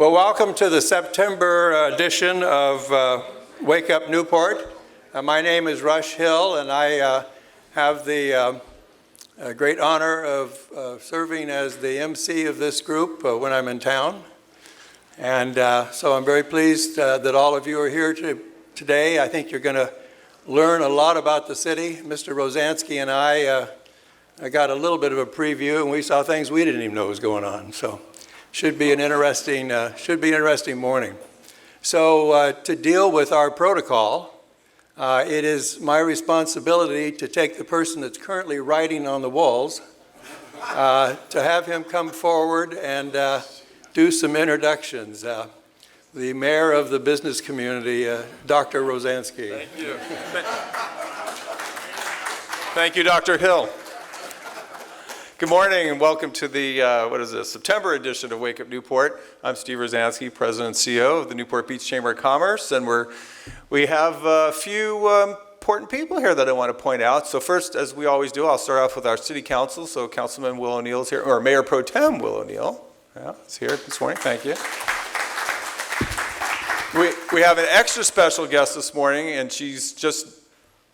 Well, welcome to the September edition of Wake Up Newport. My name is Rush Hill, and I have the great honor of serving as the MC of this group when I'm in town. And so I'm very pleased that all of you are here today. I think you're going to learn a lot about the city. Mr. Rosansky and I got a little bit of a preview, and we saw things we didn't even know was going on. So should be an interesting morning. So to deal with our protocol, it is my responsibility to take the person that's currently writing on the walls, to have him come forward and do some introductions. The mayor of the business community, Dr. Rosansky. Thank you. Thank you, Dr. Hill. Good morning and welcome to the, September edition of Wake Up Newport. I'm Steve Rosansky, President and CEO of the Newport Beach Chamber of Commerce, and we have a few important people here that I want to point out. So first, as we always do, I'll start off with our City Council. So Councilman Will O'Neill's here, or Mayor Pro Tem Will O'Neill. Yeah, is here this morning. Thank you. We have an extra special guest this morning, and she's just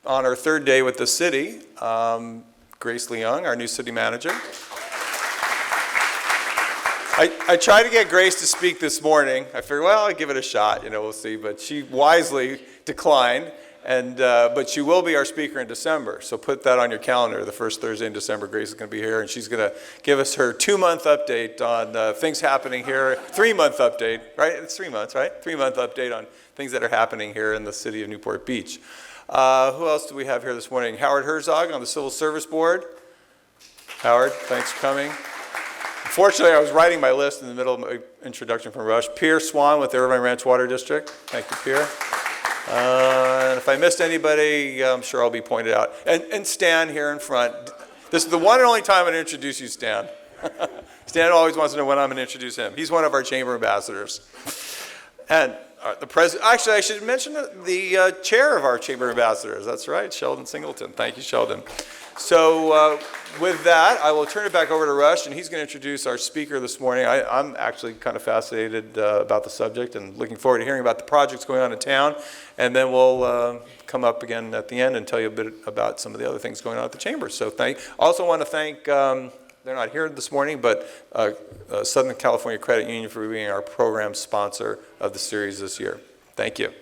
on her third day with the city. Grace Leung, our new city manager. I tried to get Grace to speak this morning. I figured, well, I'll give it a shot, we'll see. But she wisely declined, but she will be our speaker in December. So put that on your calendar. The first Thursday in December, Grace is going to be here, and she's going to give us her 2-month update on things happening here. 3-month update, right? It's 3 months, right? 3-month update on things that are happening here in the city of Newport Beach. Who else do we have here this morning? Howard Herzog on the Civil Service Board. Howard, thanks for coming. Unfortunately, I was writing my list in the middle of my introduction from Rush. Pierre Swan with the Irvine Ranch Water District. Thank you, Pierre. And if I missed anybody, I'm sure I'll be pointed out. And Stan here in front. This is the one and only time I'm going to introduce you, Stan. Stan always wants to know when I'm going to introduce him. He's one of our chamber ambassadors. And the president, actually, I should mention the chair of our Chamber of Ambassadors. That's right, Sheldon Singleton. Thank you, Sheldon. So with that, I will turn it back over to Rush, and he's going to introduce our speaker this morning. I'm actually kind of fascinated about the subject and looking forward to hearing about the projects going on in town. And then we'll come up again at the end and tell you a bit about some of the other things going on at the Chamber. So also want to thank, they're not here this morning, but Southern California Credit Union for being our program sponsor of the series this year. Thank you.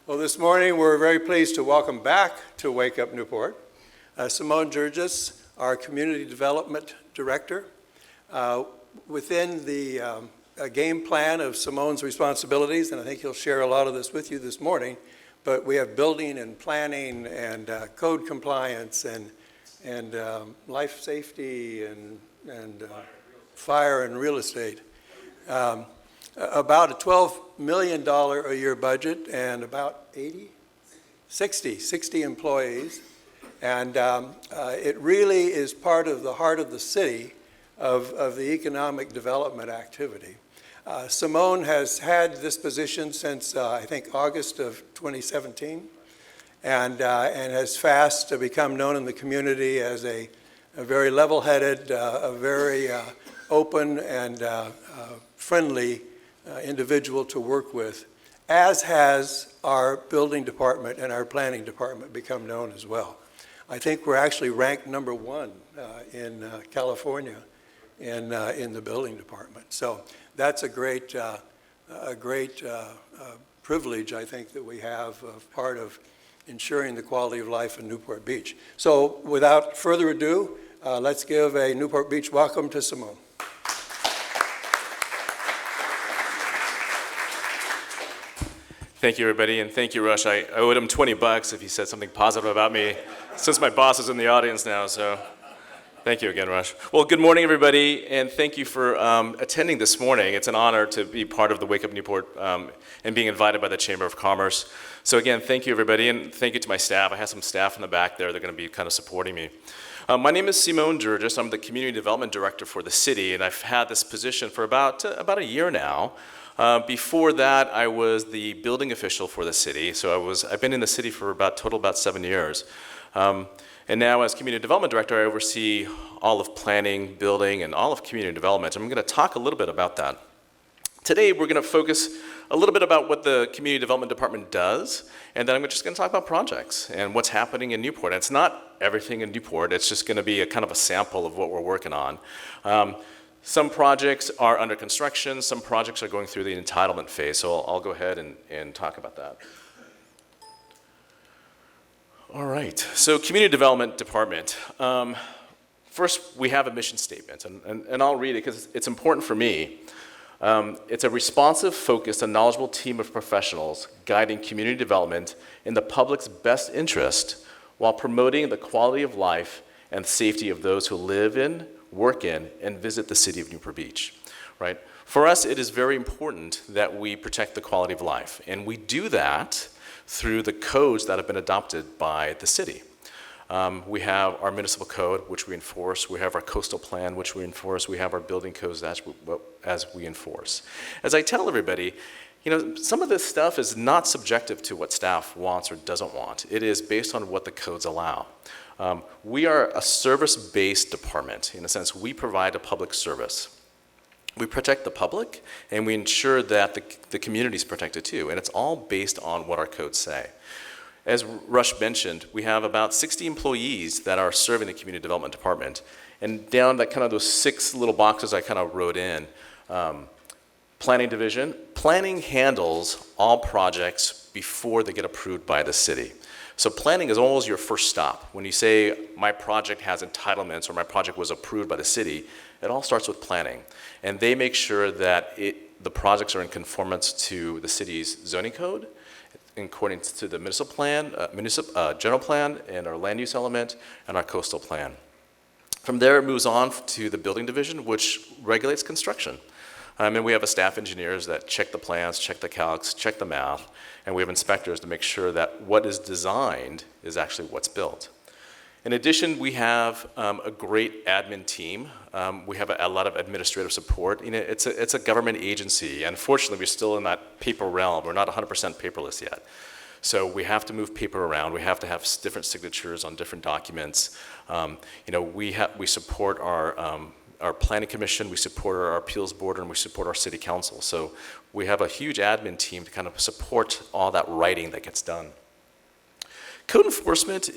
Well, this morning we're very pleased to welcome back to Wake Up Newport Seimone Jurjis, our Community Development Director. Within the game plan of Seimone's responsibilities, and I think he'll share a lot of this with you this morning, but we have building and planning and code compliance and life safety and fire and real estate. About a $12 million a year budget and about 60 employees. And it really is part of the heart of the city of the economic development activity. Seimone has had this position since, I think, August of 2017, and has fast become known in the community as a very level-headed, a very open and friendly individual to work with, as has our building department and our planning department become known as well. I think we're actually ranked number 1 in California in the building department. So that's a great privilege, I think, that we have of part of ensuring the quality of life in Newport Beach. So without further ado, let's give a Newport Beach welcome to Seimone. Thank you, everybody, and thank you, Rush. I owed him $20 if he said something positive about me, since my boss is in the audience now, so thank you again, Rush. Well, good morning, everybody, and thank you for attending this morning. It's an honor to be part of the Wake Up Newport and being invited by the Chamber of Commerce. So again, thank you, everybody, and thank you to my staff. I have some staff in the back there. They're going to be kind of supporting me. My name is Seimone Jurjis. I'm the Community Development Director for the city, and I've had this position for about a year now. Before that, I was the building official for the city. So I've been in the city for total about 7 years. And now as Community Development Director, I oversee all of planning, building, and all of community development. I'm going to talk a little bit about that. Today, we're going to focus a little bit about what the Community Development Department does, and then I'm just going to talk about projects and what's happening in Newport. It's not everything in Newport. It's just going to be a kind of a sample of what we're working on. Some projects are under construction. Some projects are going through the entitlement phase, so I'll go ahead and talk about that. All right, so Community Development Department. First, we have a mission statement, and I'll read it because it's important for me. It's a responsive, focused, and knowledgeable team of professionals guiding community development in the public's best interest while promoting the quality of life and safety of those who live in, work in, and visit the city of Newport Beach, right? For us, it is very important that we protect the quality of life, and we do that through the codes that have been adopted by the city. We have our municipal code, which we enforce. We have our coastal plan, which we enforce. We have our building codes as we enforce. As I tell everybody, you know, some of this stuff is not subjective to what staff wants or doesn't want. It is based on what the codes allow. We are a service-based department. In a sense, we provide a public service. We protect the public, and we ensure that the community is protected too, and it's all based on what our codes say. As Rush mentioned, we have about 60 employees that are serving the Community Development Department, and down that kind of those 6 little boxes I kind of wrote in, Planning Division. Planning handles all projects before they get approved by the city. So planning is always your first stop. When you say, my project has entitlements or my project was approved by the city, it all starts with planning. And they make sure that the projects are in conformance to the city's zoning code, according to the municipal plan, general plan, and our land use element, and our coastal plan. From there, it moves on to the building division, which regulates construction. And we have a staff engineers that check the plans, check the calcs, check the math, and we have inspectors to make sure that what is designed is actually what's built. In addition, we have a great admin team. We have a lot of administrative support. You know, it's a government agency. Unfortunately, we're still in that paper realm. We're not 100% paperless yet. So we have to move paper around. We have to have different signatures on different documents. You know, we support our planning commission, we support our appeals board, and we support our city council. So we have a huge admin team to kind of support all that writing that gets done. Code enforcement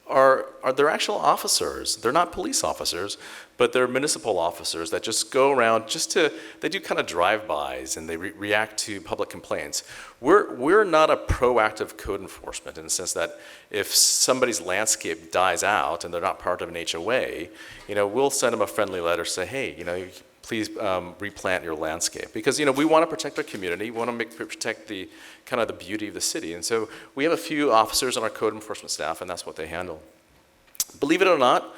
are they're actual officers. They're not police officers, but they're municipal officers that just go around they do kind of drive-bys and they react to public complaints. We're not a proactive code enforcement in the sense that if somebody's landscape dies out and they're not part of an HOA, you know, we'll send them a friendly letter, say, hey, you know, please replant your landscape. Because, you know, we want to protect our community, we want to protect the kind of the beauty of the city. And so we have a few officers on our code enforcement staff, and that's what they handle. Believe it or not,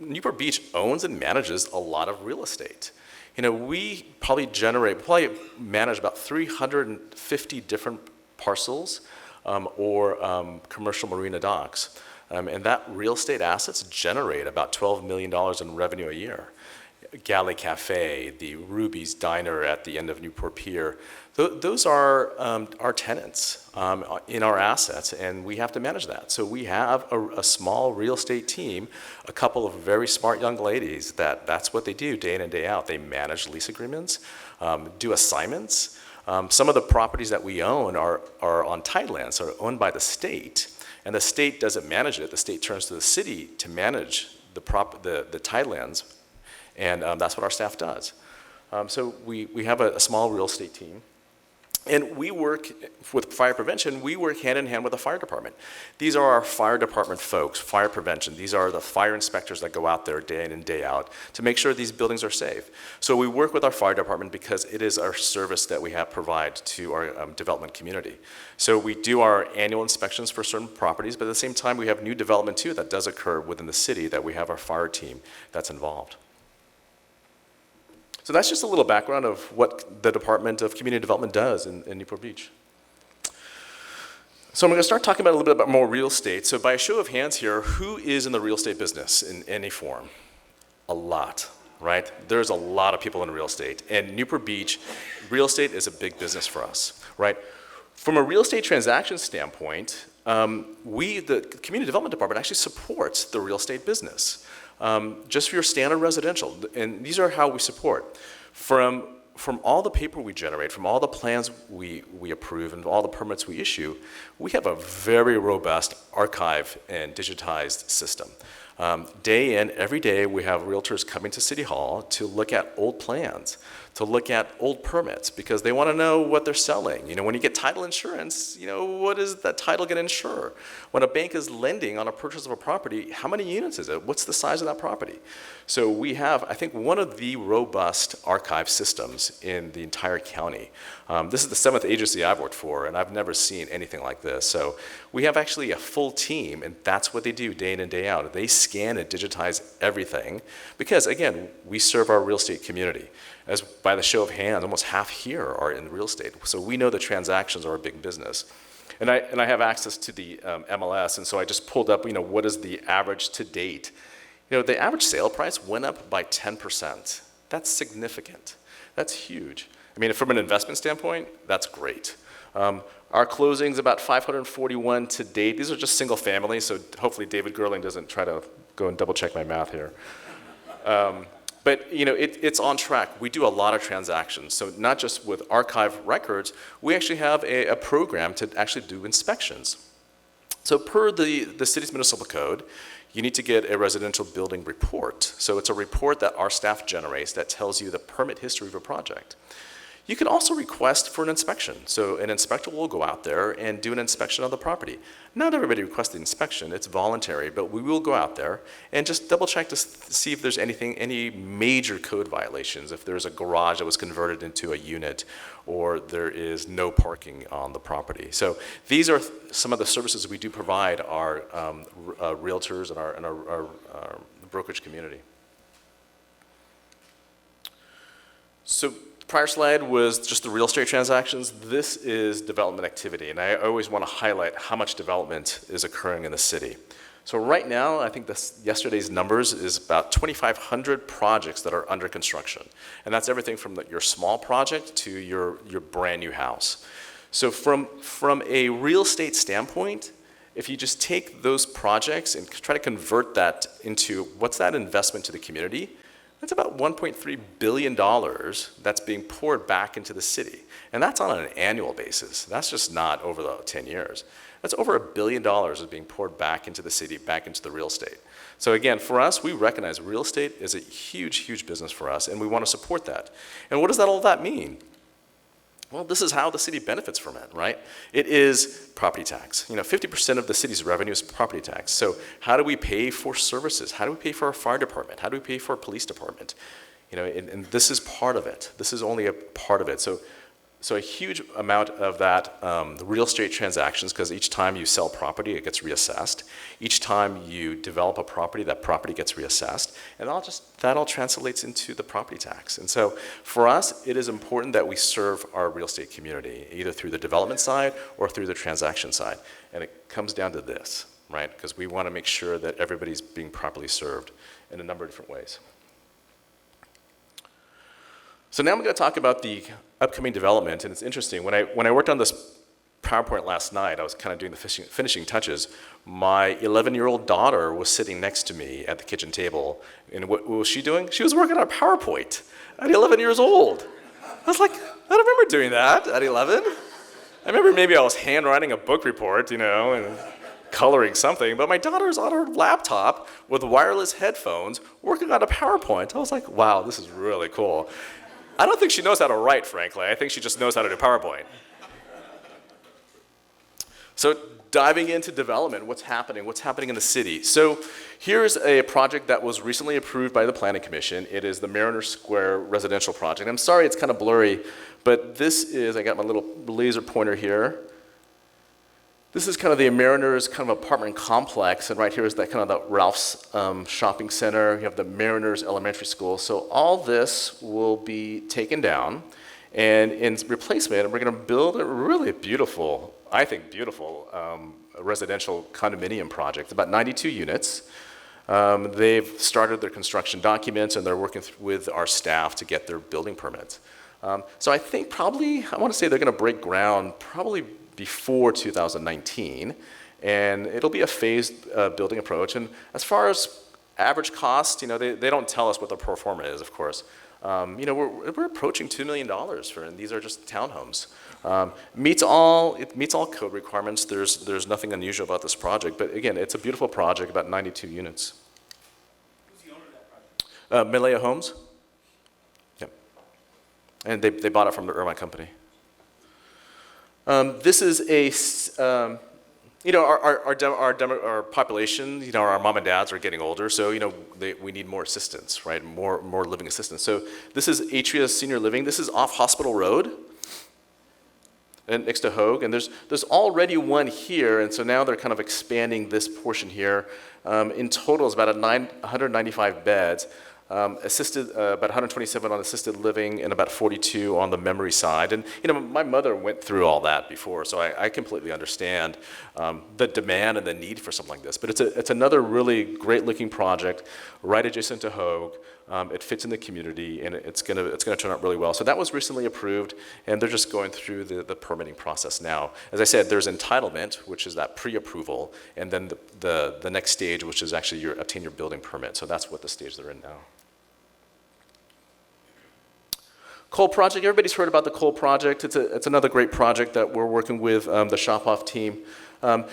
Newport Beach owns and manages a lot of real estate. You know, we probably manage about 350 different parcels or commercial marina docks. And that real estate assets generate about $12 million in revenue a year. Galley Cafe, the Ruby's Diner at the end of Newport Pier, those are our tenants in our assets, and we have to manage that. So we have a small real estate team, a couple of very smart young ladies that's what they do day in and day out. They manage lease agreements, do assignments. Some of the properties that we own are on tidelands, are owned by the state, and the state doesn't manage it. The state turns to the city to manage the tidelands. And that's what our staff does. So we have a small real estate team. And we work with fire prevention, we work hand in hand with the fire department. These are our fire department folks, fire prevention. These are the fire inspectors that go out there day in and day out to make sure these buildings are safe. So we work with our fire department because it is our service that we provide to our development community. So we do our annual inspections for certain properties, but at the same time we have new development too that does occur within the city that we have our fire team that's involved. So that's just a little background of what the Department of Community Development does in Newport Beach. So I'm going to start talking about a little bit about more real estate. So by a show of hands here, who is in the real estate business in any form? A lot, right? There's a lot of people in real estate. And Newport Beach, real estate is a big business for us, right? From a real estate transaction standpoint, the community development department actually supports the real estate business. Just for your standard residential, and these are how we support. From all the paper we generate, from all the plans we approve, and all the permits we issue, we have a very robust archive and digitized system. Day in, every day, we have realtors coming to City Hall to look at old plans, to look at old permits, because they want to know what they're selling. You know, when you get title insurance, you know, what is that title going to insure? When a bank is lending on a purchase of a property, how many units is it? What's the size of that property? So we have, I think, one of the robust archive systems in the entire county. This is the 7th agency I've worked for, and I've never seen anything like this. So we have actually a full team, and that's what they do day in and day out. They scan and digitize everything because, again, we serve our real estate community. As by the show of hands, almost half here are in real estate. So we know the transactions are a big business. And I have access to the MLS, and so I just pulled up, you know, what is the average to date. You know, the average sale price went up by 10%. That's significant. That's huge. I mean, from an investment standpoint, that's great. Our closing's about 541 to date. These are just single family, so hopefully David Gerling doesn't try to go and double check my math here. But you know, it's on track. We do a lot of transactions. So not just with archive records, we actually have a program to actually do inspections. So per the city's municipal code, you need to get a residential building report. So it's a report that our staff generates that tells you the permit history of a project. You can also request for an inspection. So an inspector will go out there and do an inspection of the property. Not everybody requests the inspection, it's voluntary, but we will go out there and just double check to see if there's any major code violations, if there's a garage that was converted into a unit or there is no parking on the property. So these are some of the services we do provide our realtors and our brokerage community. So prior slide was just the real estate transactions. This is development activity, and I always want to highlight how much development is occurring in the city. So right now, I think yesterday's numbers is about 2,500 projects that are under construction, and that's everything from your small project to your brand new house. So from a real estate standpoint, if you just take those projects and try to convert that into what's that investment to the community, that's about $1.3 billion that's being poured back into the city. And that's on an annual basis. That's just not over the 10 years. That's over $1 billion is being poured back into the city, back into the real estate. So again, for us, we recognize real estate is a huge, huge business for us, and we want to support that. And what does all that mean? Well, this is how the city benefits from it, right? It is property tax. You know, 50% of the city's revenue is property tax. So how do we pay for services? How do we pay for our fire department? How do we pay for our police department? You know, and this is part of it. This is only a part of it. So a huge amount of that, the real estate transactions, because each time you sell property, it gets reassessed. Each time you develop a property, that property gets reassessed. And that all translates into the property tax. And so for us, it is important that we serve our real estate community, either through the development side or through the transaction side. And it comes down to this, right? Because we want to make sure that everybody's being properly served in a number of different ways. So now I'm going to talk about the upcoming development, and it's interesting. When I worked on this PowerPoint last night, I was kind of doing the finishing touches. My 11-year-old daughter was sitting next to me at the kitchen table, and what was she doing? She was working on a PowerPoint at 11 years old. I was like, I don't remember doing that at 11. I remember maybe I was handwriting a book report, you know, and coloring something, but my daughter's on her laptop with wireless headphones working on a PowerPoint. I was like, wow, this is really cool. I don't think she knows how to write, frankly. I think she just knows how to do PowerPoint. So diving into development, what's happening in the city. So here's a project that was recently approved by the Planning Commission. It is the Mariner Square residential project. I'm sorry it's kind of blurry, but this is, I got my little laser pointer here. This is kind of the Mariners kind of apartment complex, and right here is that kind of the Ralph's shopping center. You have the Mariners Elementary School. So all this will be taken down, and in replacement, we're going to build a really beautiful, I think beautiful, residential condominium project, about 92 units. They've started their construction documents, and they're working with our staff to get their building permits. So I think probably, I want to say they're going to break ground probably before 2019, And it'll be a phased building approach. And as far as average cost, they don't tell us what the pro forma is, of course. We're approaching $2 million and these are just townhomes. It meets all code requirements. There's nothing unusual about this project, but again, it's a beautiful project, about 92 units. Who's the owner of that project? Malaya Homes. Yep. And they bought it from the Irvine company. This is our population, our mom and dads are getting older, so we need more assistance, right? More living assistance. So this is Atria Senior Living. This is off Hospital Road, and next to Hogue, and there's already one here, and so now they're kind of expanding this portion here. In total, it's about 195 beds. Assisted, about 127 on assisted living and about 42 on the memory side. And my mother went through all that before, so I completely understand the demand and the need for something like this. But it's another really great looking project right adjacent to Hogue. It fits in the community and it's gonna turn out really well. So that was recently approved and they're just going through the permitting process now. As I said, there's entitlement, which is that pre-approval, and then the next stage, which is actually obtain your building permit. So that's what the stage they're in now. Kohl project, everybody's heard about the Kohl project. It's another great project that we're working with the Shop-Off team.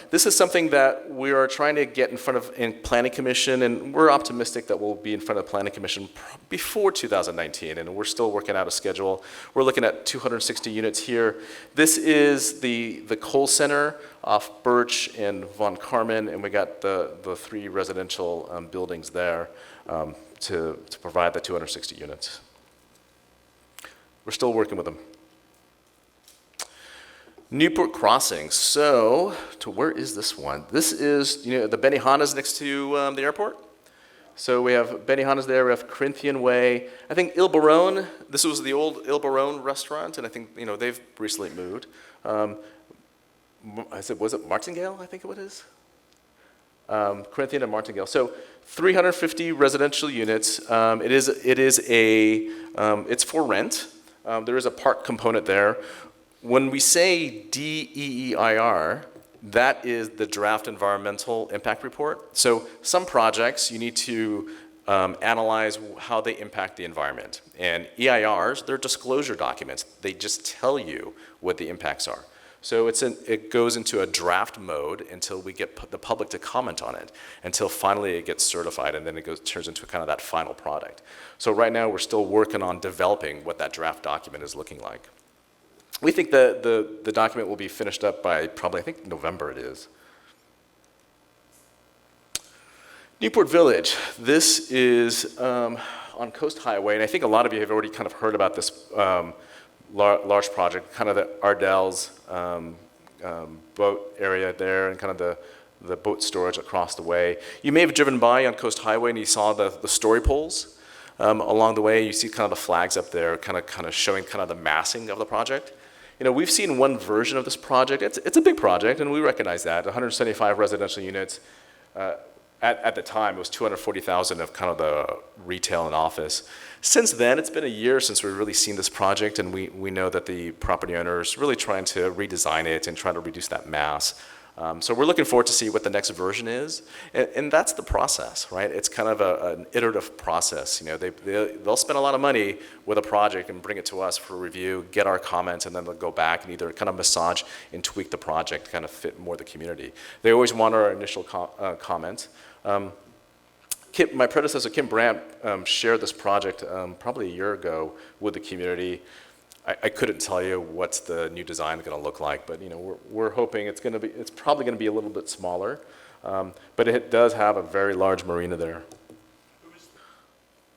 This is something that we are trying to get in front of Planning Commission, and we're optimistic that we'll be in front of Planning Commission before 2019, and we're still working out a schedule. We're looking at 260 units here. This is the Kohl Center off Birch and Von Carmen, and we got the 3 residential buildings there to provide the 260 units. We're still working with them. Newport Crossing. So, where is this one? This is, the Benihana's next to the airport. So we have Benihana's there. We have Corinthian Way. I think Il Barone. This was the old Il Barone restaurant, and I think they've recently moved. Was it Martingale? I think it is. Corinthian and Martingale. So 350 residential units. It's for rent. There is a park component there. When we say DEEIR, that is the draft environmental impact report. So some projects you need to analyze how they impact the environment. And EIRs, they're disclosure documents. They just tell you what the impacts are. So it goes into a draft mode until we get the public to comment on it, until finally it gets certified, and then it turns into kind of that final product. So right now we're still working on developing what that draft document is looking like. We think the document will be finished up by probably, I think November it is. Newport Village. This is on Coast Highway, and I think a lot of you have already kind of heard about this large project, kind of the Ardell's boat area there, and kind of the boat storage across the way. You may have driven by on Coast Highway and you saw the story poles along the way. You see kind of the flags up there, kind of showing kind of the massing of the project. We've seen one version of this project. It's a big project, and we recognize that. 175 residential units. At the time, it was 240,000 of kind of the retail and office. Since then, it's been a year since we've really seen this project, and we know that the property owner is really trying to redesign it and try to reduce that mass. So we're looking forward to see what the next version is, and that's the process, right? It's kind of an iterative process. They'll spend a lot of money with a project and bring it to us for review, get our comments, and then they'll go back and either kind of massage and tweak the project to kind of fit more the community. They always want our initial comments. My predecessor, Kim Brandt, shared this project probably a year ago with the community. I couldn't tell you what's the new design going to look like, but we're hoping it's probably going to be a little bit smaller, but it does have a very large marina there.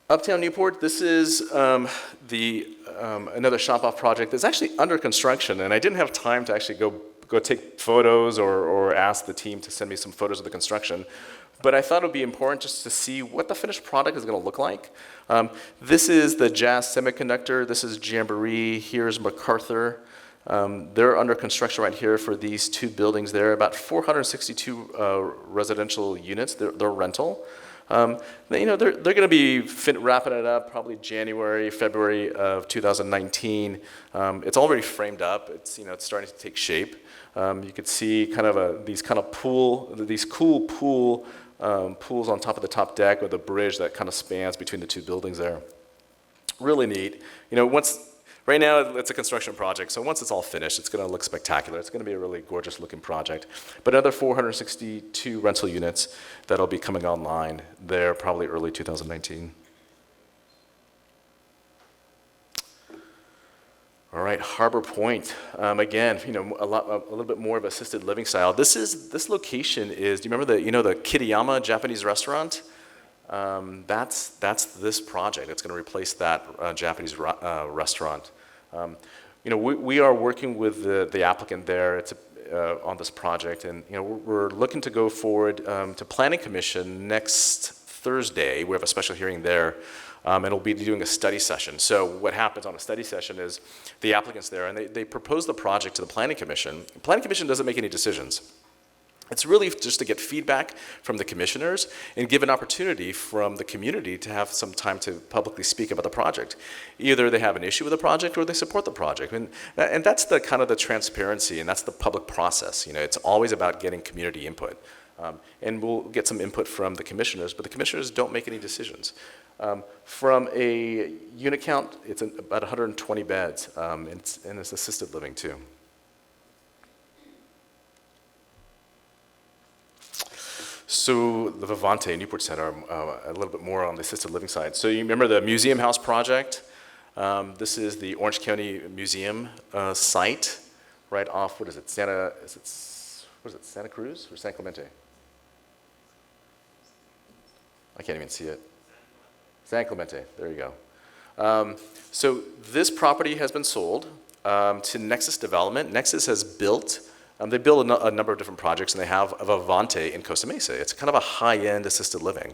Uptown Newport. This is another Shop-Off project that's actually under construction, and I didn't have time to actually go take photos or ask the team to send me some photos of the construction. But I thought it would be important just to see what the finished product is going to look like. This is the Jazz Semiconductor. This is Jamboree. Here's MacArthur. They're under construction right here for these 2 buildings there. About 462 residential units. They're rental. They're going to be wrapping it up probably January, February of 2019. It's already framed up. It's starting to take shape. You could see kind of these cool pools on top of the top deck with a bridge that kind of spans between the two buildings there. Really neat. Right now it's a construction project, so once it's all finished, it's going to look spectacular. It's going to be a really gorgeous looking project. But another 462 rental units that'll be coming online there probably early 2019. All right, Harbor Point. Again, a little bit more of assisted living style. This location is. Do you remember the Kitayama Japanese restaurant? That's this project. It's going to replace that Japanese restaurant. We are working with the applicant there on this project, and we're looking to go forward to Planning Commission next Thursday. We have a special hearing there, and we'll be doing a study session. So what happens on a study session is the applicant's there, and they propose the project to the Planning Commission. The Planning Commission doesn't make any decisions. It's really just to get feedback from the commissioners and give an opportunity from the community to have some time to publicly speak about the project. Either they have an issue with the project or they support the project. And that's the kind of the transparency, and that's the public process. It's always about getting community input. And we'll get some input from the commissioners, but the commissioners don't make any decisions. From a unit count, it's about 120 beds, and it's assisted living too. So the Vivante, Newport Center, a little bit more on the assisted living side. So you remember the Museum House project? This is the Orange County Museum site, right off, Santa Cruz or San Clemente? I can't even see it. San Clemente, there you go. So this property has been sold to Nexus Development. Nexus has built. They build a number of different projects, and they have a Vivante in Costa Mesa. It's kind of a high-end assisted living.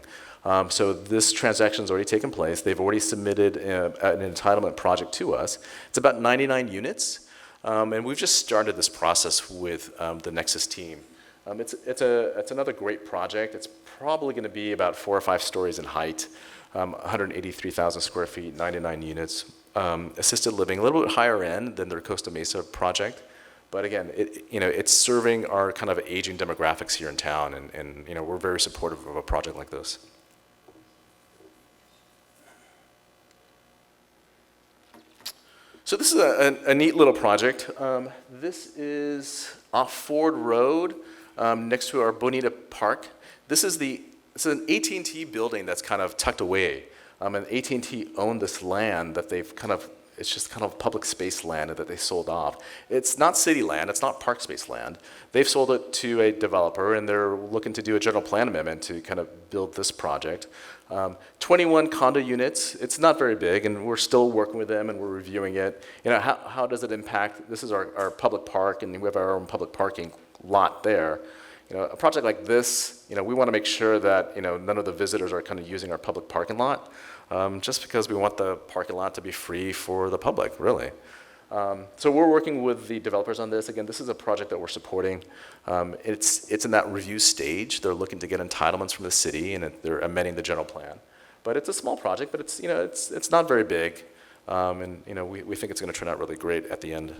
So this transaction's already taken place. They've already submitted an entitlement project to us. It's about 99 units, and we've just started this process with the Nexus team. It's another great project. It's probably going to be about 4 or 5 stories in height, 183,000 square feet, 99 units. Assisted living, a little bit higher end than their Costa Mesa project. But again, it's serving our kind of aging demographics here in town, and we're very supportive of a project like this. So this is a neat little project. This is off Ford Road, next to our Bonita Park. It's an AT&T building that's kind of tucked away, and AT&T owned this land that they've it's just kind of public space land that they sold off. It's not city land, it's not park space land. They've sold it to a developer, and they're looking to do a general plan amendment to kind of build this project. 21 condo units. It's not very big, and we're still working with them, and we're reviewing it. How does it impact? This is our public park, and we have our own public parking lot there. A project like this, we want to make sure that none of the visitors are kind of using our public parking lot. Just because we want the parking lot to be free for the public, really. So we're working with the developers on this. Again, this is a project that we're supporting. It's in that review stage. They're looking to get entitlements from the city, and they're amending the general plan. But it's a small project, but it's not very big, and we think it's going to turn out really great at the end.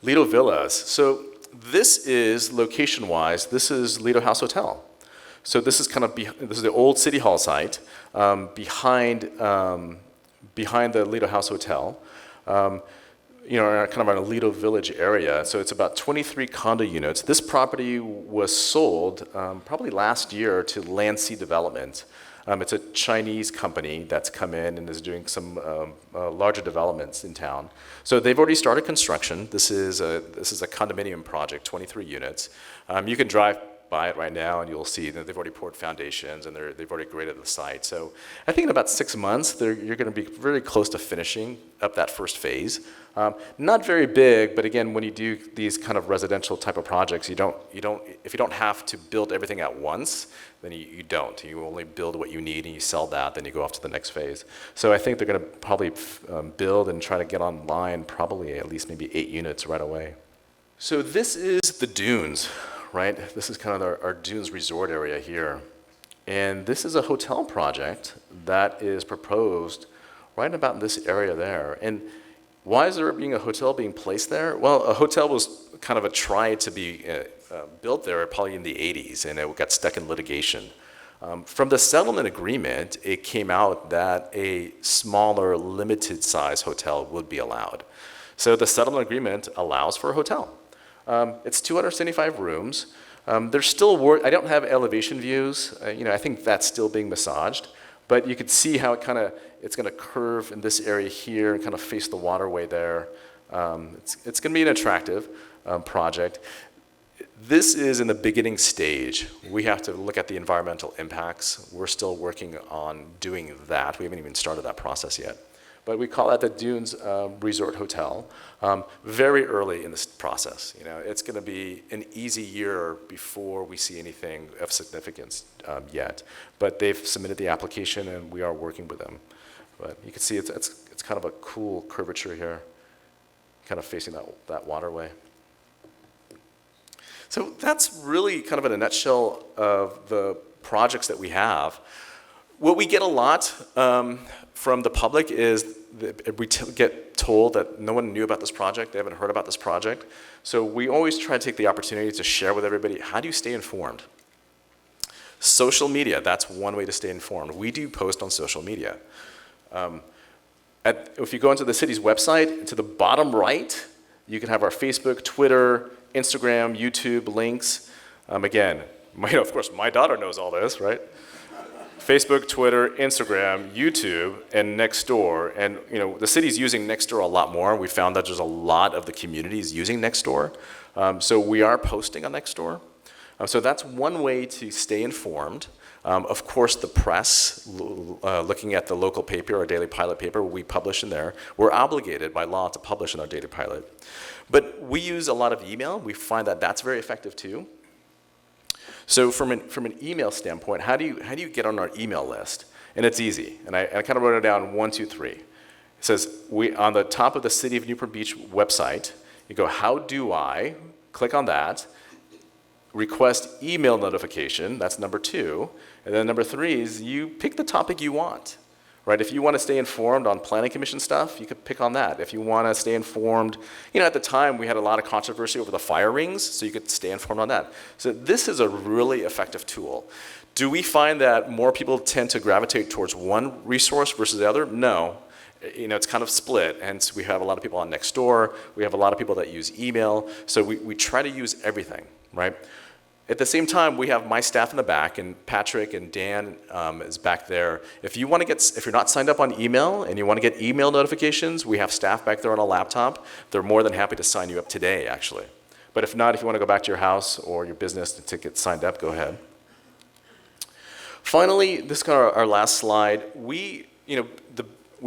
Lido Villas. So this is location-wise. This is Lido House Hotel. So this is this is the old City Hall site behind the Lido House Hotel. Kind of in a Lido Village area. So it's about 23 condo units. This property was sold probably last year to Land Sea Development. It's a Chinese company that's come in and is doing some larger developments in town. So they've already started construction. This is a condominium project, 23 units. You can drive by it right now, and you'll see that they've already poured foundations, and they've already graded the site. So I think in about 6 months, you're going to be very close to finishing up that first phase. Not very big, but again, when you do these kind of residential type of projects, if you don't have to build everything at once, then you don't. You only build what you need, and you sell that, then you go off to the next phase. So I think they're going to probably build and try to get online probably at least maybe 8 units right away. So this is the dunes right? This is kind of our Dunes resort area here. And this is a hotel project that is proposed right about this area there. And why is there being a hotel being placed there? Well, a hotel was kind of a try to be built there probably in the 80s, and it got stuck in litigation. From the settlement agreement, it came out that a smaller, limited-size hotel would be allowed. So the settlement agreement allows for a hotel. It's 275 rooms. There's still I don't have elevation views. I think that's still being massaged, but you could see how it's going to curve in this area here and kind of face the waterway there. It's going to be an attractive project. This is in the beginning stage. We have to look at the environmental impacts. We're still working on doing that. We haven't even started that process yet. But we call that the Dunes Resort Hotel. Very early in this process. It's going to be an easy year before we see anything of significance yet. But they've submitted the application, and we are working with them. But you can see it's kind of a cool curvature here, kind of facing that waterway. So that's really kind of in a nutshell of the projects that we have. What we get a lot from the public is that we get told that no one knew about this project, they haven't heard about this project. So we always try to take the opportunity to share with everybody, how do you stay informed? Social media, that's one way to stay informed. We do post on social media. If you go into the city's website, to the bottom right, you can have our Facebook, Twitter, Instagram, YouTube links. Again, of course, my daughter knows all this, right? Facebook, Twitter, Instagram, YouTube, and Nextdoor. And the city's using Nextdoor a lot more. We found that there's a lot of the communities using Nextdoor. So we are posting on Nextdoor. So that's one way to stay informed. Of course, the press, looking at the local paper, our Daily Pilot paper, we publish in there. We're obligated by law to publish in our Daily Pilot. But we use a lot of email. We find that that's very effective too. So from an email standpoint, how do you get on our email list? And it's easy. And I kind of wrote it down 1, 2, 3. It says on the top of the City of Newport Beach website, you go, how do I? Click on that. Request email notification. That's number 2. And then number 3 is you pick the topic you want. Right? If you want to stay informed on planning commission stuff, you could pick on that. If you want to stay informed, at the time we had a lot of controversy over the fire rings, so you could stay informed on that. So this is a really effective tool. Do we find that more people tend to gravitate towards one resource versus the other? No. It's kind of split, and we have a lot of people on Nextdoor. We have a lot of people that use email. So we try to use everything, right? At the same time, we have my staff in the back, and Patrick and Dan is back there. If you're not signed up on email and you want to get email notifications, we have staff back there on a laptop. They're more than happy to sign you up today, actually. But if not, if you want to go back to your house or your business to get signed up, go ahead. Finally, this is kind of our last slide. We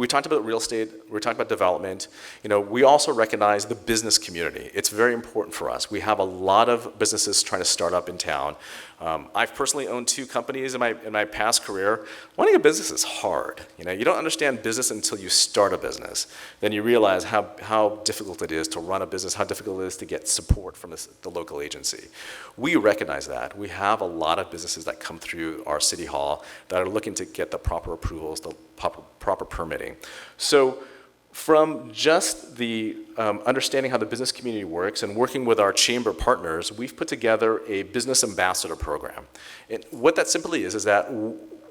talked about real estate, we talked about development. We also recognize the business community. It's very important for us. We have a lot of businesses trying to start up in town. I've personally owned 2 companies in my past career. Running a business is hard. You don't understand business until you start a business. Then you realize how difficult it is to run a business, how difficult it is to get support from the local agency. We recognize that. We have a lot of businesses that come through our city hall that are looking to get the proper approvals, the proper permitting. So from just the understanding how the business community works and working with our chamber partners, we've put together a business ambassador program. And what that simply is that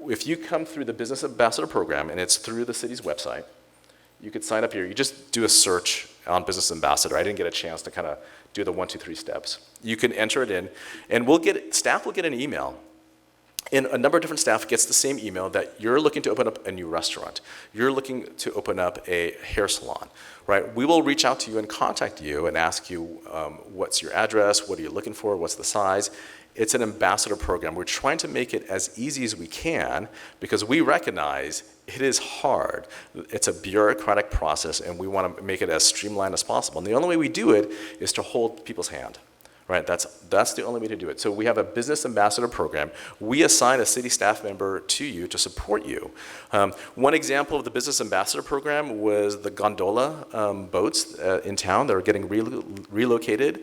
if you come through the business ambassador program, and it's through the city's website, you could sign up here. You just do a search on business ambassador. I didn't get a chance to kind of do the 1, 2, 3 steps. You can enter it in, and staff will get an email. And a number of different staff gets the same email that you're looking to open up a new restaurant. You're looking to open up a hair salon, right? We will reach out to you and contact you and ask you what's your address, what are you looking for, what's the size. It's an ambassador program. We're trying to make it as easy as we can because we recognize it is hard. It's a bureaucratic process, and we want to make it as streamlined as possible. And the only way we do it is to hold people's hand. right? That's the only way to do it. So we have a business ambassador program. We assign a city staff member to you to support you. One example of the business ambassador program was the gondola boats in town that are getting relocated.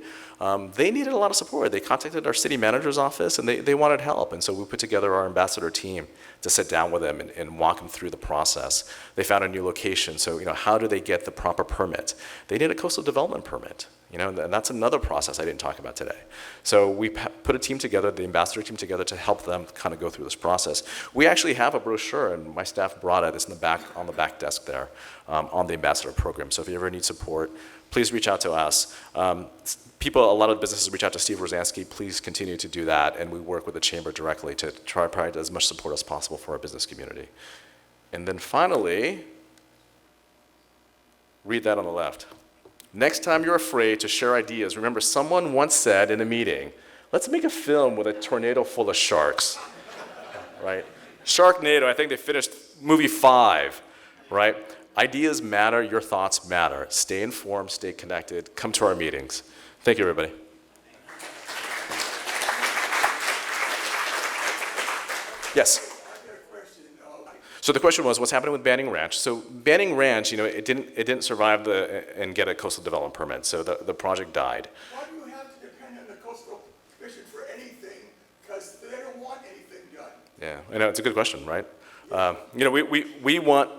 They needed a lot of support. They contacted our city manager's office, and they wanted help. And so we put together our ambassador team to sit down with them and walk them through the process. They found a new location, so how do they get the proper permit? They need a coastal development permit, and that's another process I didn't talk about today. So we put a team together, the ambassador team together, to help them kind of go through this process. We actually have a brochure, and my staff brought it. It's in the back, on the back desk there, on the ambassador program. So if you ever need support, please reach out to us. A lot of businesses reach out to Steve Rosansky. Please continue to do that, and we work with the chamber directly to try to provide as much support as possible for our business community. And then finally, read that on the left. Next time you're afraid to share ideas, remember someone once said in a meeting, let's make a film with a tornado full of sharks, right? Sharknado, I think they finished movie 5, right? Ideas matter, your thoughts matter. Stay informed, stay connected, come to our meetings. Thank you, everybody. Yes? So the question was, what's happening with Banning Ranch? So Banning Ranch, it didn't survive and get a coastal development permit, so the project died. Why do you have to depend on the coastal commission for anything? Because they don't want anything done. Yeah, I know, it's a good question, right? We want,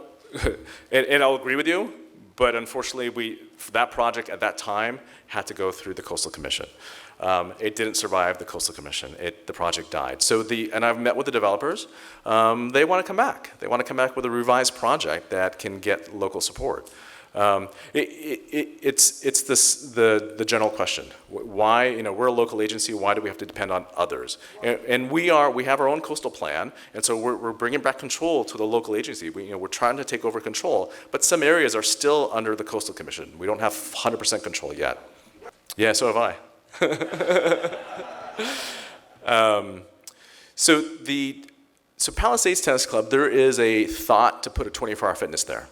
and I'll agree with you, but unfortunately, that project at that time had to go through the Coastal Commission. It didn't survive the Coastal Commission. The project died. And I've met with the developers. They want to come back. They want to come back with a revised project that can get local support. It's the general question. Why, we're a local agency, why do we have to depend on others? And we have our own coastal plan, and so we're bringing back control to the local agency. We're trying to take over control, but some areas are still under the Coastal Commission. We don't have 100% control yet. Yeah, so have I. So Palisades Tennis Club, there is a thought to put a 24-hour fitness there.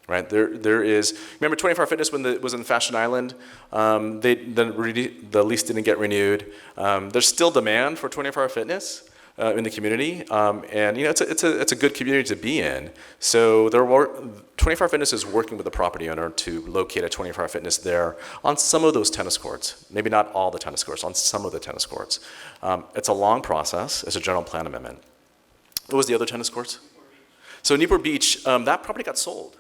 Right, there is. Remember 24-hour fitness when it was in Fashion Island? The lease didn't get renewed. There's still demand for 24-hour fitness in the community, and it's a good community to be in. So 24-hour fitness is working with the property owner to locate a 24-hour fitness there on some of those tennis courts. Maybe not all the tennis courts, on some of the tennis courts. It's a long process. It's a general plan amendment. What was the other tennis courts? So Newport Beach, that property got sold.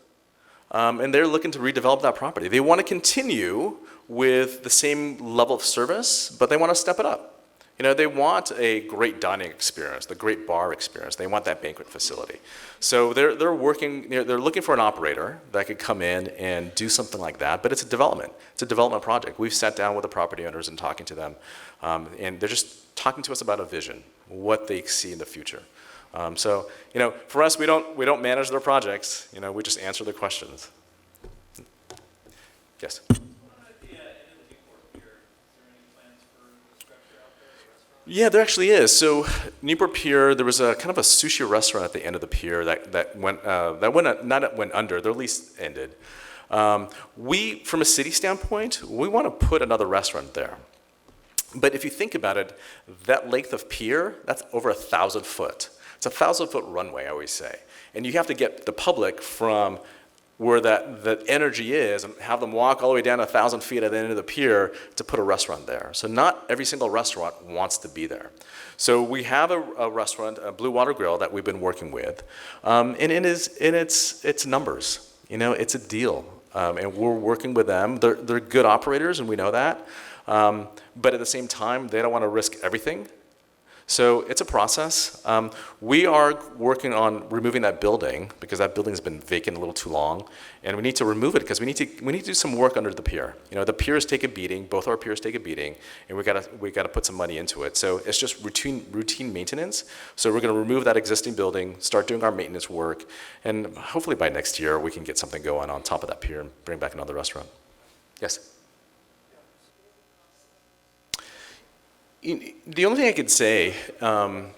And they're looking to redevelop that property. They want to continue with the same level of service, but they want to step it up. They want a great dining experience, the great bar experience. They want that banquet facility. So they're looking for an operator that could come in and do something like that, but it's a development. It's a development project. We've sat down with the property owners and talking to them, and they're just talking to us about a vision, what they see in the future. For us, we don't manage their projects. We just answer their questions. Yes. Yeah, there actually is. So Newport Pier, there was a kind of a sushi restaurant at the end of the pier that went under. Their lease ended. From a city standpoint, we want to put another restaurant there. But if you think about it, that length of pier, that's over 1,000 foot. It's a 1,000-foot runway, I always say. And you have to get the public from where the energy is and have them walk all the way down 1,000 feet at the end of the pier to put a restaurant there. So not every single restaurant wants to be there. So we have a restaurant, a Blue Water Grill, that we've been working with. And it's numbers. It's a deal. And we're working with them. They're good operators, and we know that. But at the same time, they don't want to risk everything. So it's a process. We are working on removing that building because that building has been vacant a little too long, and we need to remove it because we need to do some work under the pier. The piers take a beating. Both our piers take a beating, and we gotta put some money into it. So it's just routine maintenance. So we're gonna remove that existing building, start doing our maintenance work, and hopefully by next year we can get something going on top of that pier and bring back another restaurant. Yes. The only thing I could say, from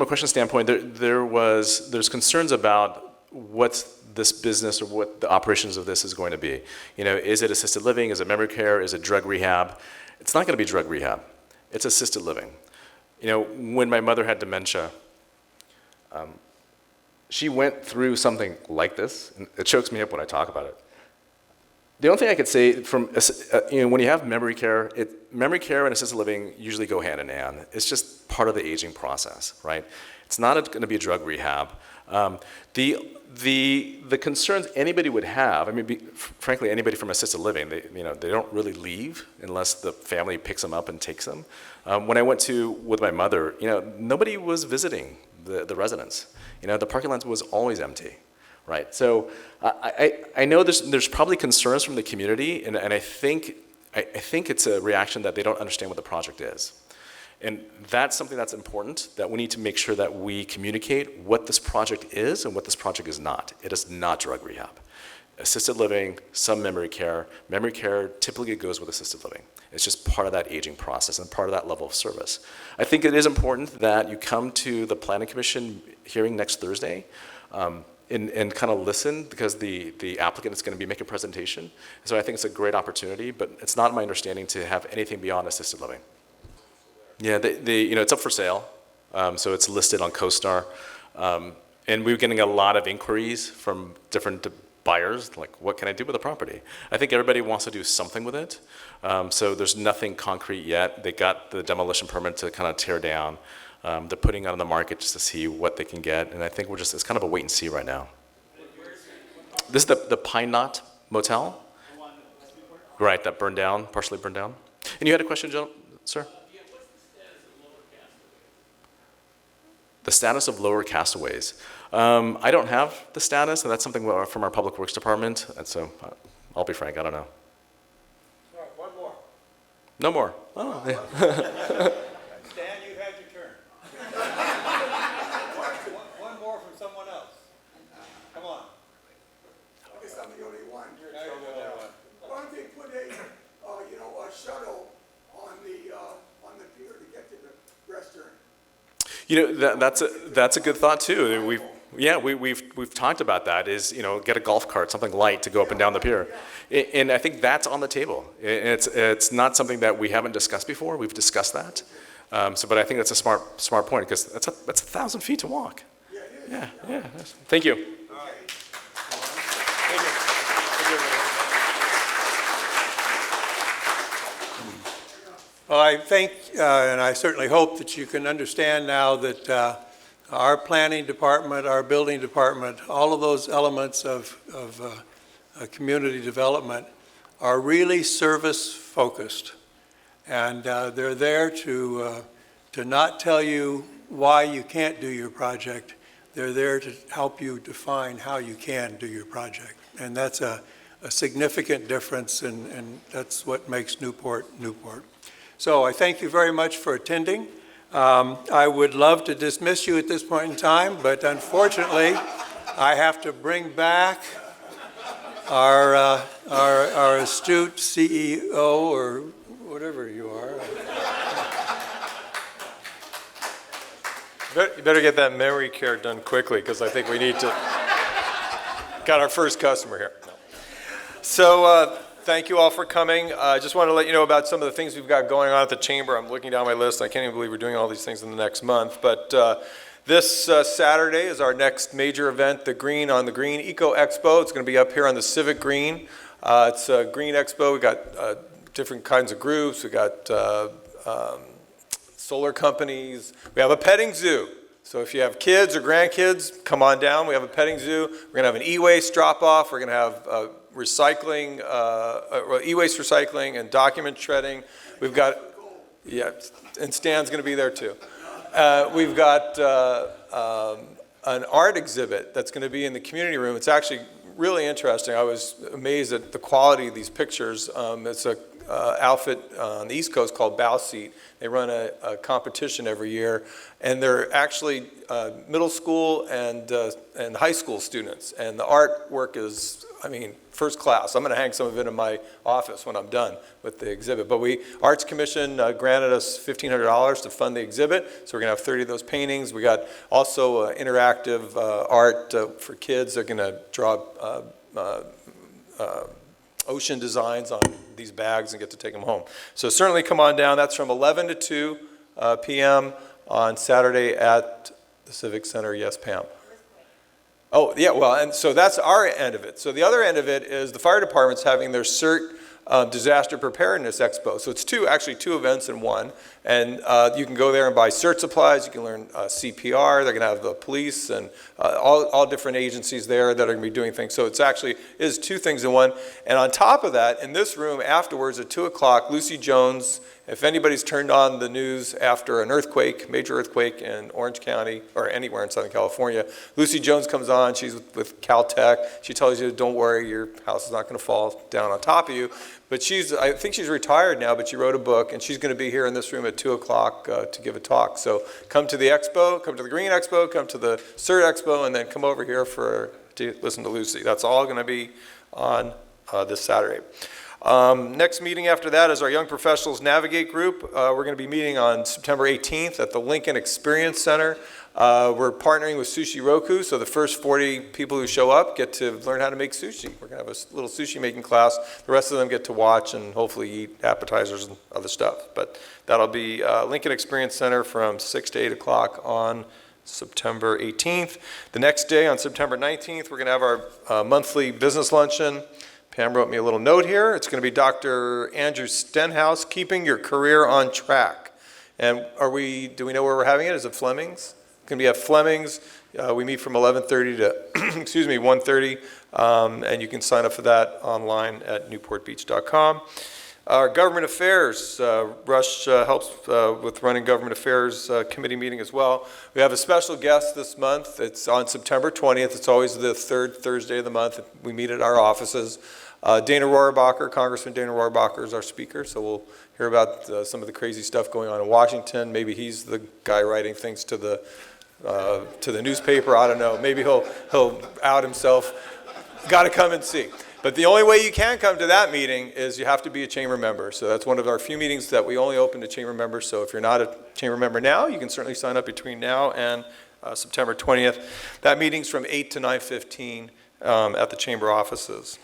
a question standpoint, there's concerns about what's this business or what the operations of this is going to be. Is it assisted living? Is it memory care? Is it drug rehab? It's not going to be drug rehab. It's assisted living. When my mother had dementia, she went through something like this, and it chokes me up when I talk about it. The only thing I could say from, when you have memory care and assisted living usually go hand in hand. It's just part of the aging process, right? It's not going to be a drug rehab. The concerns anybody would have, frankly, anybody from assisted living, they don't really leave unless the family picks them up and takes them. When I went with my mother, nobody was visiting the residents. The parking lot was always empty, right? So I know there's probably concerns from the community, and I think it's a reaction that they don't understand what the project is. And that's something that's important, that we need to make sure that we communicate what this project is and what this project is not. It is not drug rehab. Assisted living, some memory care. Memory care typically goes with assisted living. It's just part of that aging process and part of that level of service. I think it is important that you come to the Planning Commission hearing next Thursday and kind of listen, because the applicant is going to be making a presentation. So I think it's a great opportunity, but it's not my understanding to have anything beyond assisted living. Yeah, it's up for sale, so it's listed on CoStar, and we're getting a lot of inquiries from different buyers, like, what can I do with the property? I think everybody wants to do something with it, so there's nothing concrete yet. They got the demolition permit to kind of tear down. They're putting it on the market just to see what they can get, and I think it's kind of a wait and see right now. This is the Pine Knot Motel? Right, that burned down, partially burned down. And you had a question, sir? The status of lower castaways. I don't have the status, and that's something from our Public Works Department, and so I'll be frank, I don't know. All right, one more. No more. Oh, yeah. Stan, you had your turn. One more from someone else. Come on. I guess I'm the only one. Now you're the only one. Why don't they put a shuttle on the pier to get to the restaurant? That's a good thought too. We've talked about that. Is get a golf cart, something light, to go up and down the pier, and I think that's on the table. It's not something that we haven't discussed before. We've discussed that, but I think that's a smart point, because that's 1,000 feet to walk. Yeah. Thank you. Well, I think, and I certainly hope that you can understand now that our planning department, our building department, all of those elements of community development are really service-focused. And they're there to not tell you why you can't do your project. They're there to help you define how you can do your project. And that's a significant difference, and that's what makes Newport, Newport. So I thank you very much for attending. I would love to dismiss you at this point in time, but unfortunately, I have to bring back our astute CEO, or whatever you are. You better get that memory care done quickly, because I think we need to. Got our first customer here. So thank you all for coming. I just want to let you know about some of the things we've got going on at the Chamber. I'm looking down my list. I can't even believe we're doing all these things in the next month. But this Saturday is our next major event, the Green on the Green Eco Expo. It's going to be up here on the Civic Green. It's a green expo. We've got different kinds of groups. We've got solar companies. We have a petting zoo. So if you have kids or grandkids, come on down. We have a petting zoo. We're going to have an e-waste drop-off. We're going to have recycling, e-waste recycling and document shredding. We've got, and Stan's going to be there too. We've got an art exhibit that's going to be in the community room. It's actually really interesting. I was amazed at the quality of these pictures. outfit on the East Coast called Bow Seat. They run a competition every year, and they're actually middle school and high school students. And the artwork is, I mean, first class. I'm going to hang some of it in my office when I'm done with the exhibit. But Arts Commission granted us $1,500 to fund the exhibit, so we're going to have 30 of those paintings. We got also interactive art for kids. They're going to draw ocean designs on these bags and get to take them home. So certainly come on down. That's from 11 to 2 p.m. on Saturday at the Civic Center. Yes, Pam? Oh, yeah, well, and so that's our end of it. So the other end of it is the fire department's having their CERT Disaster Preparedness Expo. So it's actually two events in one. And you can go there and buy CERT supplies. You can learn CPR. They're going to have the police and all different agencies there that are going to be doing things. So it's actually is two things in one. And on top of that, in this room afterwards at 2 o'clock, Lucy Jones, if anybody's turned on the news after an earthquake, major earthquake in Orange County or anywhere in Southern California, Lucy Jones comes on. She's with Caltech. She tells you, don't worry, your house is not going to fall down on top of you. But I think she's retired now, but she wrote a book, and she's going to be here in this room at 2 o'clock to give a talk. So come to the expo, come to the Green Expo, come to the CERT Expo, and then come over here to listen to Lucy. That's all going to be on this Saturday. Next meeting after that is our Young Professionals Navigate group. We're going to be meeting on September 18th at the Lincoln Experience Center. We're partnering with Sushi Roku, so the first 40 people who show up get to learn how to make sushi. We're going to have a little sushi making class. The rest of them get to watch and hopefully eat appetizers and other stuff. But that'll be Lincoln Experience Center from 6 to 8 o'clock on September 18th. The next day, on September 19th, we're going to have our monthly business luncheon. Pam wrote me a little note here. It's going to be Dr. Andrew Stenhouse, Keeping Your Career on Track. And do we know where we're having it? Is it Fleming's? It's going to be at Fleming's. We meet from 11:30 to 1:30, and you can sign up for that online at newportbeach.com. Our government affairs, Rush helps with running government affairs committee meeting as well. We have a special guest this month. It's on September 20th. It's always the third Thursday of the month. We meet at our offices. Dana Rohrabacher, Congressman Dana Rohrabacher is our speaker, so we'll hear about some of the crazy stuff going on in Washington. Maybe he's the guy writing things to the newspaper. I don't know. Maybe he'll out himself. Got to come and see. But the only way you can come to that meeting is you have to be a chamber member. So that's one of our few meetings that we only open to chamber members. So if you're not a chamber member now, you can certainly sign up between now and September 20th. That meeting's from 8 to 9:15 at the chamber offices.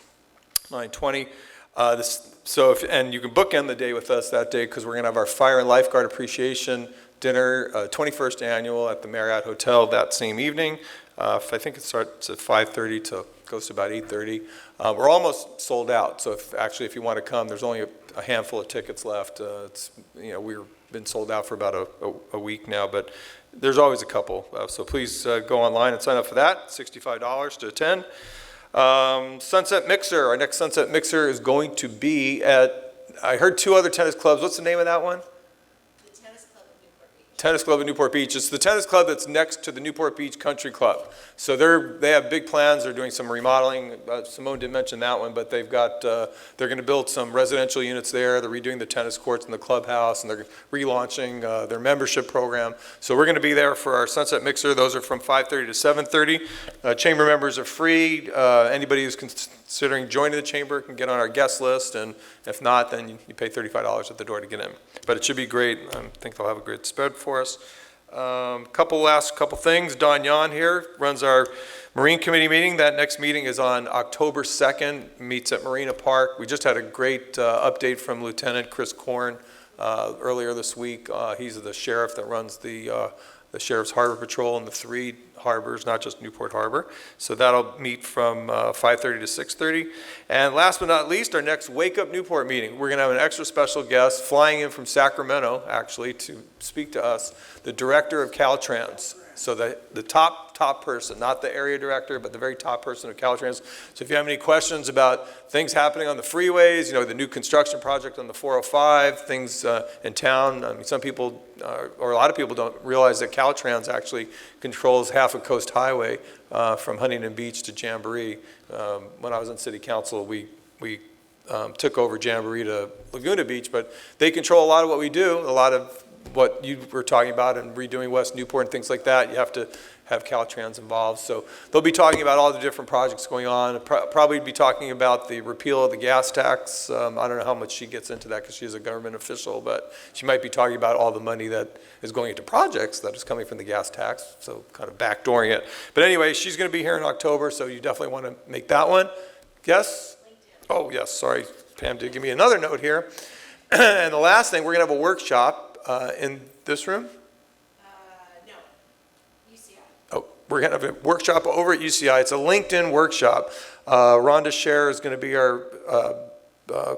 9:20. And you can bookend the day with us that day because we're going to have our fire and lifeguard appreciation dinner, 21st annual at the Marriott Hotel that same evening. I think it starts at 5:30 to goes to about 8:30. We're almost sold out. So if you want to come, there's only a handful of tickets left. We've been sold out for about a week now, but there's always a couple. So please go online and sign up for that. $65 to attend. Sunset Mixer. Our next Sunset Mixer is going to be at, I heard 2 other tennis clubs. What's the name of that one? Tennis Club in Newport Beach. It's the tennis club that's next to the Newport Beach Country Club. So they have big plans. They're doing some remodeling. Seimone didn't mention that one, but they're going to build some residential units there. They're redoing the tennis courts and the clubhouse, and they're relaunching their membership program. So we're going to be there for our Sunset Mixer. Those are from 5:30 to 7:30. Chamber members are free. Anybody who's considering joining the chamber can get on our guest list, and if not, then you pay $35 at the door to get in. But it should be great. I think they'll have a great spread for us. Last couple things. Don Yan here runs our Marine Committee meeting. That next meeting is on October 2nd, meets at Marina Park. We just had a great update from Lieutenant Chris Korn earlier this week. He's the sheriff that runs the Sheriff's Harbor Patrol in the 3 harbors, not just Newport Harbor. So that'll meet from 5:30 to 6:30. And last but not least, our next Wake Up Newport meeting. We're going to have an extra special guest flying in from Sacramento, actually, to speak to us, the director of Caltrans. So the top person, not the area director, but the very top person of Caltrans. So if you have any questions about things happening on the freeways, the new construction project on the 405, things in town. I mean, some people, or a lot of people don't realize that Caltrans actually controls half of Coast Highway from Huntington Beach to Jamboree. When I was on city council, we took over Jamboree to Laguna Beach, but they control a lot of what we do, a lot of what you were talking about and redoing West Newport and things like that. You have to have Caltrans involved. So they'll be talking about all the different projects going on. Probably be talking about the repeal of the gas tax. I don't know how much she gets into that because she's a government official, but she might be talking about all the money that is going into projects that is coming from the gas tax, so kind of backdooring it. But anyway, she's going to be here in October, so you definitely want to make that one. Yes? Oh, yes, sorry. Pam did give me another note here. And the last thing, we're going to have a workshop in this room. No, UCI. Oh, we're going to have a workshop over at UCI. It's a LinkedIn workshop. Rhonda Scher is going to be our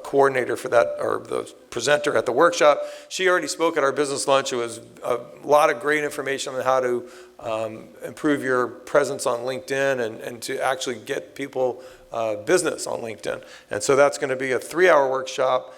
coordinator for that, or the presenter at the workshop. She already spoke at our business lunch. It was a lot of great information on how to improve your presence on LinkedIn and to actually get people business on LinkedIn. And so that's going to be a 3-hour workshop.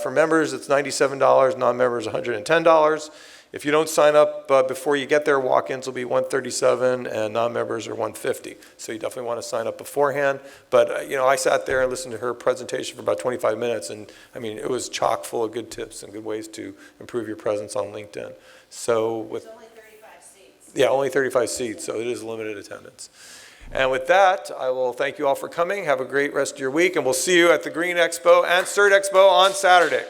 For members, it's $97, non-members, $110. If you don't sign up before you get there, walk-ins will be $137 and non-members are $150. So you definitely want to sign up beforehand. But you know, I sat there and listened to her presentation for about 25 minutes, and I mean, it was chock full of good tips and good ways to improve your presence on LinkedIn. So with There's only 35 seats. yeah, only 35 seats, so it is limited attendance. And with that, I will thank you all for coming. Have a great rest of your week, and we'll see you at the Green Expo and CERT Expo on Saturday.